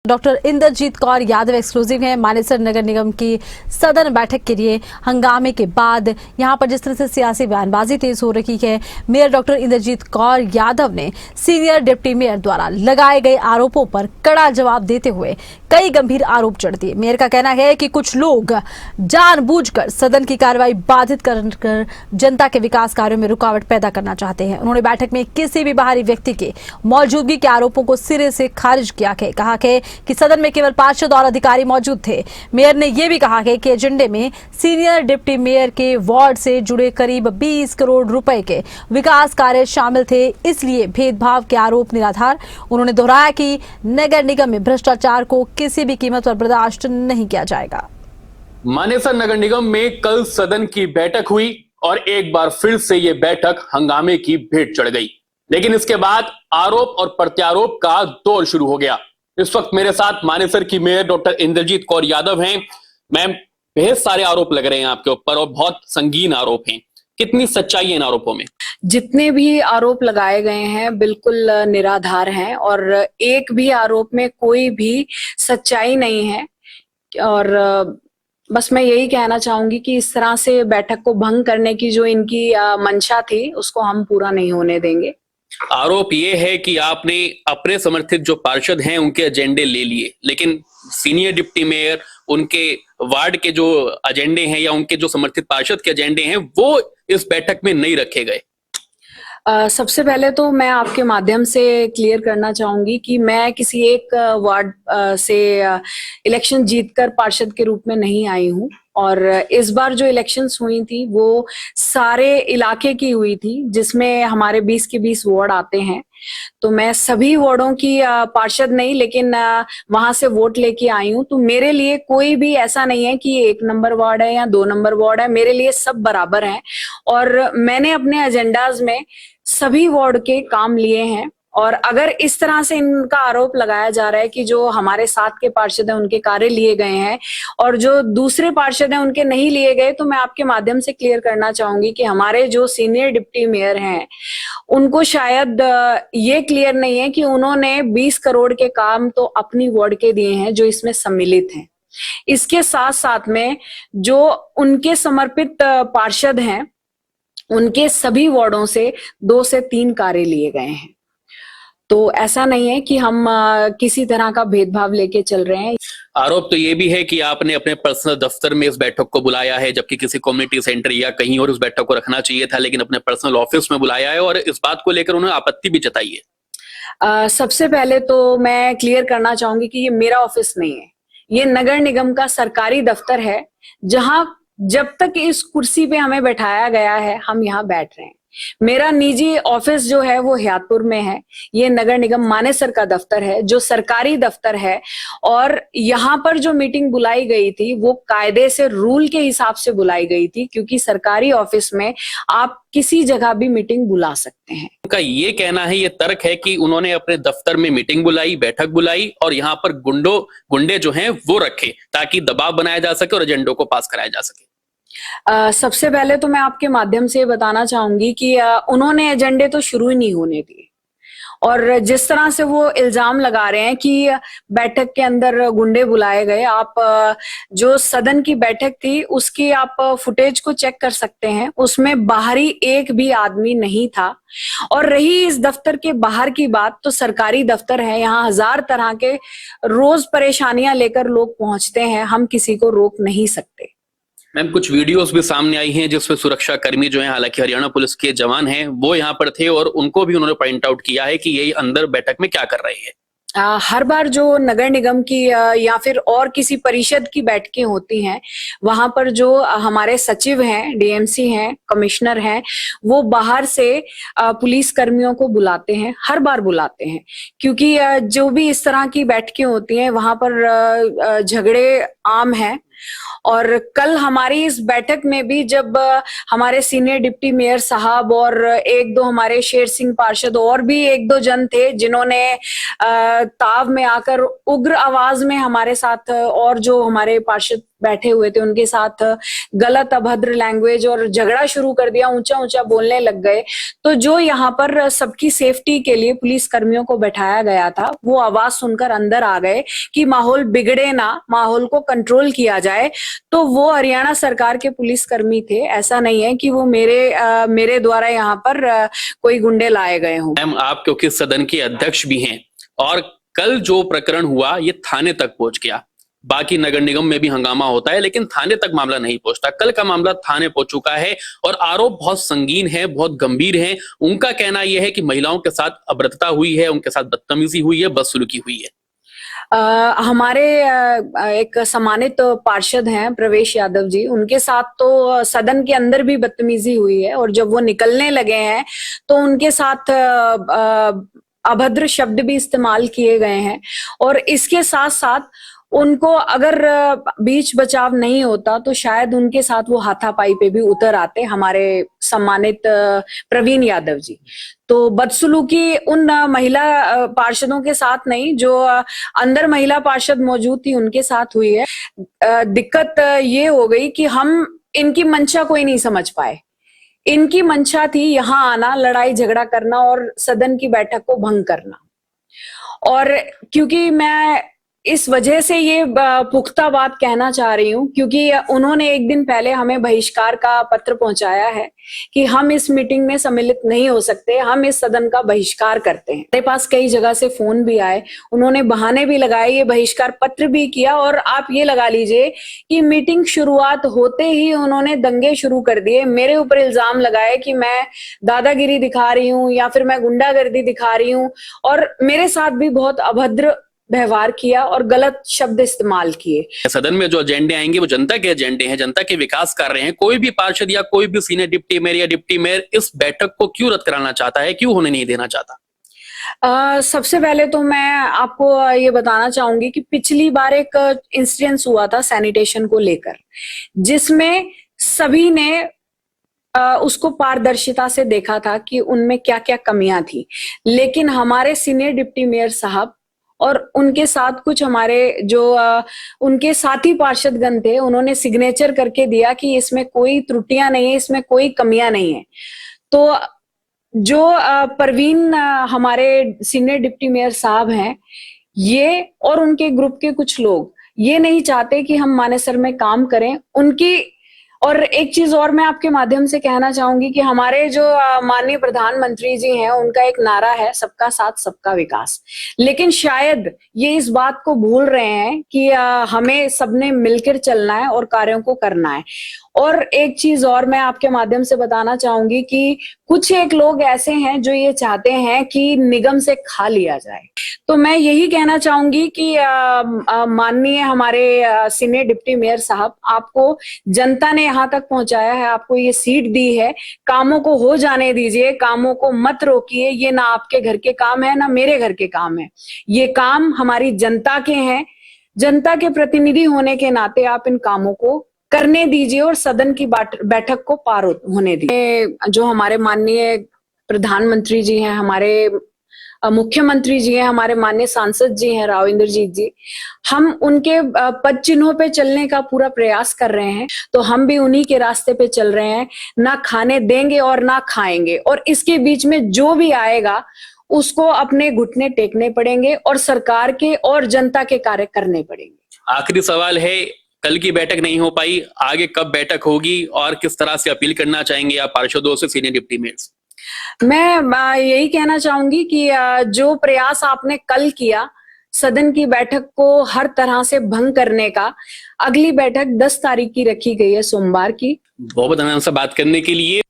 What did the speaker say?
Doctor Indrajit Kaur Yadav exclusive हैं मानेसर नगर निगम की सदन बैठक के लिए। हंगामे के बाद यहां पर जिस तरह से सियासी बयानबाजी तेज हो रही है, मेयर डॉक्टर इंद्रजीत कौर यादव ने सीनियर डिप्टी मेयर द्वारा लगाए गए आरोपों पर कड़ा जवाब देते हुए कई गंभीर आरोप जड़ दिए। मेयर का कहना है कि कुछ लोग जानबूझकर सदन की कार्रवाई बाधित कर जनता के विकास कार्यों में रुकावट पैदा करना चाहते हैं। उन्होंने बैठक में किसी भी बाहरी व्यक्ति के मौजूदगी के आरोपों को सिरे से खारिज किया है। कहा कि सदन में केवल पार्षद और अधिकारी मौजूद थे। मेयर ने यह भी कहा है कि एजेंडे में सीनियर डिप्टी मेयर के वार्ड से जुड़े करीब 20 करोड़ रुपए के विकास कार्य शामिल थे, इसलिए भेदभाव के आरोप निराधार। उन्होंने दोहराया कि नगर निगम में भ्रष्टाचार को किसी भी कीमत पर बर्दाश्त नहीं किया जाएगा। मानेसर नगर निगम में कल सदन की बैठक हुई और एक बार फिर से ये बैठक हंगामे की भेंट चढ़ गई, लेकिन इसके बाद आरोप और प्रत्यारोप का दौर शुरू हो गया। इस वक्त मेरे साथ मानेसर की मेयर डॉक्टर इंद्रजीत कौर यादव हैं। मैम, बेहद सारे आरोप लग रहे हैं आपके ऊपर और बहुत संगीन आरोप हैं। कितनी सच्चाई है इन आरोपों में? जितने भी आरोप लगाए गए हैं बिल्कुल निराधार हैं और एक भी आरोप में कोई भी सच्चाई नहीं है। और बस मैं यही कहना चाहूंगी कि इस तरह से बैठक को भंग करने की जो इनकी मंशा थी उसको हम पूरा नहीं होने देंगे। आरोप ये है कि आपने अपने समर्थित जो पार्षद हैं उनके एजेंडे ले लिए, लेकिन सीनियर डिप्टी मेयर, उनके वार्ड के जो एजेंडे हैं या उनके जो समर्थित पार्षद के एजेंडे हैं वो इस बैठक में नहीं रखे गए। सबसे पहले तो मैं आपके माध्यम से क्लियर करना चाहूंगी कि मैं किसी एक वार्ड से इलेक्शन जीतकर पार्षद के रूप में नहीं आई हूं और इस बार जो इलेक्शंस हुई थी वो सारे इलाके की हुई थी, जिसमें हमारे 20 के 20 वार्ड आते हैं। तो मैं सभी वार्डों की पार्षद नहीं, लेकिन वहां से वोट लेके आई हूं। तो मेरे लिए कोई भी ऐसा नहीं है कि ये 1 नंबर वार्ड है या 2 नंबर वार्ड है, मेरे लिए सब बराबर हैं। और मैंने अपने एजेंडाज में सभी वार्ड के काम लिए हैं। और अगर इस तरह से इनका आरोप लगाया जा रहा है कि जो हमारे साथ के पार्षद हैं उनके कार्य लिए गए हैं और जो दूसरे पार्षद हैं उनके नहीं लिए गए, तो मैं आपके माध्यम से क्लियर करना चाहूंगी कि हमारे जो सीनियर डिप्टी मेयर हैं उनको शायद ये क्लियर नहीं है कि उन्होंने 20 करोड़ के काम तो अपनी वार्ड के दिए हैं जो इसमें सम्मिलित हैं। इसके साथ साथ में जो उनके समर्पित पार्षद हैं उनके सभी वार्डों से 2 से 3 कार्य लिए गए हैं। तो ऐसा नहीं है कि हम किसी तरह का भेदभाव लेके चल रहे हैं। आरोप तो ये भी है कि आपने अपने पर्सनल दफ्तर में इस बैठक को बुलाया है, जबकि किसी कम्युनिटी सेंटर या कहीं और उस बैठक को रखना चाहिए था, लेकिन अपने पर्सनल ऑफिस में बुलाया है और इस बात को लेकर उन्होंने आपत्ति भी जताई है। सबसे पहले तो मैं क्लियर करना चाहूंगी कि ये मेरा ऑफिस नहीं है, ये नगर निगम का सरकारी दफ्तर है, जहां जब तक इस कुर्सी पे हमें बैठाया गया है हम यहाँ बैठ रहे हैं। मेरा निजी ऑफिस जो है वो हयातपुर में है। ये नगर निगम मानेसर का दफ्तर है जो सरकारी दफ्तर है और यहाँ पर जो मीटिंग बुलाई गई थी वो कायदे से रूल के हिसाब से बुलाई गई थी, क्योंकि सरकारी ऑफिस में आप किसी जगह भी मीटिंग बुला सकते हैं। उनका ये कहना है, ये तर्क है कि उन्होंने अपने दफ्तर में मीटिंग बुलाई, बैठक बुलाई और यहाँ पर गुंडे जो हैं वो रखे ताकि दबाव बनाया जा सके और एजेंडों को पास कराया जा सके। सबसे पहले तो मैं आपके माध्यम से बताना चाहूंगी कि उन्होंने एजेंडे तो शुरू ही नहीं होने दिए और जिस तरह से वो इल्जाम लगा रहे हैं कि बैठक के अंदर गुंडे बुलाए गए, आप जो सदन की बैठक थी उसकी आप फुटेज को चेक कर सकते हैं, उसमें बाहरी एक भी आदमी नहीं था। और रही इस दफ्तर के बाहर की बात, तो सरकारी दफ्तर है, यहाँ 1000 तरह के रोज परेशानियां लेकर लोग पहुंचते हैं, हम किसी को रोक नहीं सकते। मैम, कुछ वीडियोस भी सामने आई हैं जिसमें सुरक्षा कर्मी जो हैं, हालांकि हरियाणा पुलिस के जवान हैं, वो यहाँ पर थे और उनको भी उन्होंने पॉइंट आउट किया है कि ये अंदर बैठक में क्या कर रहे हैं। हर बार जो नगर निगम की या फिर और किसी परिषद की बैठकें होती हैं, वहां पर जो हमारे सचिव हैं, डीएमसी हैं, कमिश्नर हैं, वो बाहर से पुलिस कर्मियों को बुलाते हैं, हर बार बुलाते हैं, क्योंकि जो भी इस तरह की बैठकें होती हैं वहां पर झगड़े आम हैं। और कल हमारी इस बैठक में भी जब हमारे सीनियर डिप्टी मेयर साहब और 1-2 हमारे शेर सिंह पार्षद और भी 1-2 जन थे जिन्होंने ताव में आकर उग्र आवाज में हमारे साथ और जो हमारे पार्षद बैठे हुए थे उनके साथ गलत अभद्र लैंग्वेज और झगड़ा शुरू कर दिया, ऊंचा ऊंचा बोलने लग गए। तो जो यहाँ पर सबकी सेफ्टी के लिए पुलिस कर्मियों को बैठाया गया था, वो आवाज सुनकर अंदर आ गए कि माहौल बिगड़े ना, माहौल को कंट्रोल किया जाए। तो वो हरियाणा सरकार के पुलिस कर्मी थे, ऐसा नहीं है कि वो मेरे द्वारा यहाँ पर कोई गुंडे लाए गए हों। मैम, आप क्योंकि सदन के अध्यक्ष भी हैं और कल जो प्रकरण हुआ ये थाने तक पहुंच गया। बाकी नगर निगम में भी हंगामा होता है लेकिन थाने तक मामला नहीं पहुंचता। कल का मामला थाने पहुंच चुका है और आरोप बहुत संगीन है, बहुत गंभीर है। उनका कहना यह है कि महिलाओं के साथ अभद्रता हुई है, उनके साथ बदतमीजी हुई है, बदसलूकी हुई है। हमारे एक सम्मानित पार्षद हैं प्रवेश यादव जी, उनके साथ तो सदन के अंदर भी बदतमीजी हुई है और जब वो निकलने लगे हैं तो उनके साथ अभद्र शब्द भी इस्तेमाल किए गए हैं। और इसके साथ साथ उनको अगर बीच बचाव नहीं होता तो शायद उनके साथ वो हाथापाई पे भी उतर आते हमारे सम्मानित प्रवीण यादव जी। तो बदसलूकी उन महिला पार्षदों के साथ नहीं, जो अंदर महिला पार्षद मौजूद थी उनके साथ हुई है। दिक्कत ये हो गई कि हम इनकी मंशा कोई नहीं समझ पाए। इनकी मंशा थी यहाँ आना, लड़ाई झगड़ा करना और सदन की बैठक को भंग करना। और क्योंकि मैं इस वजह से ये पुख्ता बात कहना चाह रही हूँ क्योंकि उन्होंने एक दिन पहले हमें बहिष्कार का पत्र पहुंचाया है कि हम इस मीटिंग में सम्मिलित नहीं हो सकते, हम इस सदन का बहिष्कार करते हैं। मेरे पास कई जगह से फोन भी आए, उन्होंने बहाने भी लगाए, ये बहिष्कार पत्र भी किया और आप ये लगा लीजिए कि मीटिंग शुरुआत होते ही उन्होंने दंगे शुरू कर दिए। मेरे ऊपर इल्जाम लगाए कि मैं दादागिरी दिखा रही हूँ या फिर मैं गुंडागर्दी दिखा रही हूँ और मेरे साथ भी बहुत अभद्र व्यवहार किया और गलत शब्द इस्तेमाल किए। सदन में जो एजेंडे आएंगे वो जनता के एजेंडे हैं, जनता के विकास कार्य हैं। कोई भी पार्षद या कोई भी सीनियर डिप्टी मेयर या डिप्टी मेयर इस बैठक को क्यों रद्द कराना चाहता है, क्यों होने नहीं देना चाहता? सबसे पहले तो मैं आपको ये बताना चाहूंगी कि पिछली बार एक इंसिडेंस हुआ था सैनिटेशन को लेकर, जिसमें सभी ने उसको पारदर्शिता से देखा था कि उनमें क्या क्या कमियां थी। लेकिन हमारे सीनियर डिप्टी मेयर साहब और उनके साथ कुछ हमारे जो उनके साथी पार्षदगण थे, उन्होंने सिग्नेचर करके दिया कि इसमें कोई त्रुटियां नहीं है, इसमें कोई कमियां नहीं है। तो जो परवीन हमारे सीनियर डिप्टी मेयर साहब हैं, ये और उनके ग्रुप के कुछ लोग ये नहीं चाहते कि हम मानेसर में काम करें। उनकी और एक चीज और मैं आपके माध्यम से कहना चाहूंगी कि हमारे जो माननीय प्रधानमंत्री जी हैं, उनका एक नारा है सबका साथ सबका विकास। लेकिन शायद ये इस बात को भूल रहे हैं कि हमें सबने मिलकर चलना है और कार्यों को करना है। और एक चीज और मैं आपके माध्यम से बताना चाहूंगी कि कुछ एक लोग ऐसे हैं जो ये चाहते हैं कि निगम से खा लिया जाए। तो मैं यही कहना चाहूंगी कि माननीय हमारे सीनियर डिप्टी मेयर साहब, आपको जनता ने यहाँ तक पहुंचाया है, आपको ये सीट दी है, कामों को हो जाने दीजिए, कामों को मत रोकिए। ये ना आपके घर के काम है ना मेरे घर के काम है, ये काम हमारी जनता के हैं। जनता के प्रतिनिधि होने के नाते आप इन कामों को करने दीजिए और सदन की बैठक को पार होने दीजिए। जो हमारे माननीय प्रधानमंत्री जी हैं, हमारे मुख्यमंत्री जी हैं, हमारे माननीय सांसद जी हैं राव इंद्रजीत जी, हम उनके पद चिन्हों पे चलने का पूरा प्रयास कर रहे हैं। तो हम भी उन्हीं के रास्ते पे चल रहे हैं, ना खाने देंगे और ना खाएंगे। और इसके बीच में जो भी आएगा उसको अपने घुटने टेकने पड़ेंगे और सरकार के और जनता के कार्य करने पड़ेंगे। आखिरी सवाल है, कल की बैठक नहीं हो पाई, आगे कब बैठक होगी और किस तरह से अपील करना चाहेंगे आप पार्षदों से, सीनियर डिप्टी मेयर्स? मैं यही कहना चाहूंगी कि जो प्रयास आपने कल किया सदन की बैठक को हर तरह से भंग करने का, अगली बैठक 10 तारीख की रखी गई है, सोमवार की। बहुत धन्यवाद बात करने के लिए।